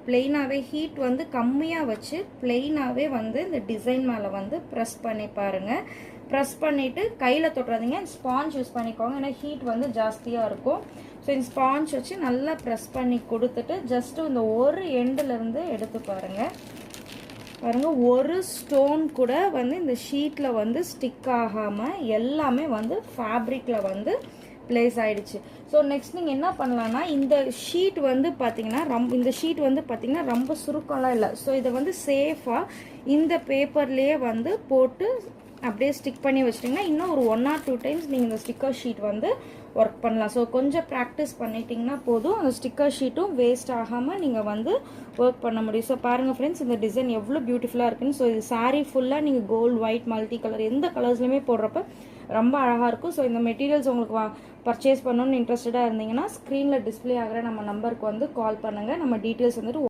பிளெயினாகவே heat வந்து கம்மியாக வச்சு பிளெயினாகவே வந்து இந்த டிசைன் மேலே வந்து ப்ரெஸ் பண்ணி பாருங்கள். ப்ரெஸ் பண்ணிவிட்டு கையில் தொட்டுறாதீங்க, ஸ்பாஞ்ச் யூஸ் பண்ணிக்கோங்க, ஏன்னா ஹீட் வந்து ஜாஸ்தியாக இருக்கும். ஸோ இந்த ஸ்பாஞ்ச் வச்சு நல்லா ப்ரெஸ் பண்ணி கொடுத்துட்டு ஜஸ்ட்டு இந்த ஒரு எண்டுலேருந்து எடுத்து பாருங்கள். ஒரு ஸ்டோன் கூட வந்து இந்த ஷீட்டில் வந்து ஸ்டிக் ஆகாமல் எல்லாமே வந்து ஃபேப்ரிக்கில் வந்து பிளேஸ் ஆகிடுச்சு. ஸோ நெக்ஸ்ட் நீங்கள் என்ன பண்ணலான்னா, இந்த ஷீட் வந்து பார்த்தீங்கன்னா இந்த ஷீட் வந்து பார்த்தீங்கன்னா ரொம்ப சுருக்கம்லாம் இல்லை. ஸோ இதை வந்து சேஃபாக இந்த பேப்பர்லேயே வந்து போட்டு அப்படியே ஸ்டிக் பண்ணி வச்சிட்டிங்கன்னா இன்னும் ஒரு 1 or 2 டைம்ஸ் நீங்கள் இந்த ஸ்டிக்கர் ஷீட் வந்து ஒர்க் பண்ணலாம். ஸோ கொஞ்சம் ப்ராக்டிஸ் பண்ணிட்டீங்கன்னா போதும், அந்த ஸ்டிக்கர் ஷீட்டும் வேஸ்ட் ஆகாமல் நீங்கள் வந்து ஒர்க் பண்ண முடியும். ஸோ பாருங்கள் ஃப்ரெண்ட்ஸ், இந்த டிசைன் எவ்வளோ பியூட்டிஃபுல்லாக இருக்குன்னு. ஸோ இது சாரீ ஃபுல்லாக நீங்கள் கோல்டு, ஒயிட், மல்டி கலர் எந்த கலர்ஸ்லையுமே போடுறப்ப ரொம்ப அழகாக இருக்கும். ஸோ இந்த மெட்டீரியல்ஸ் உங்களுக்கு பர்ச்சேஸ் பண்ணணும்னு இன்ட்ரெஸ்டடாக இருந்தீங்கன்னா ஸ்க்ரீனில் டிஸ்பிளே ஆகிற நம்ம நம்பருக்கு வந்து கால் பண்ணுங்கள். நம்ம டீட்டெயில்ஸ் வந்துட்டு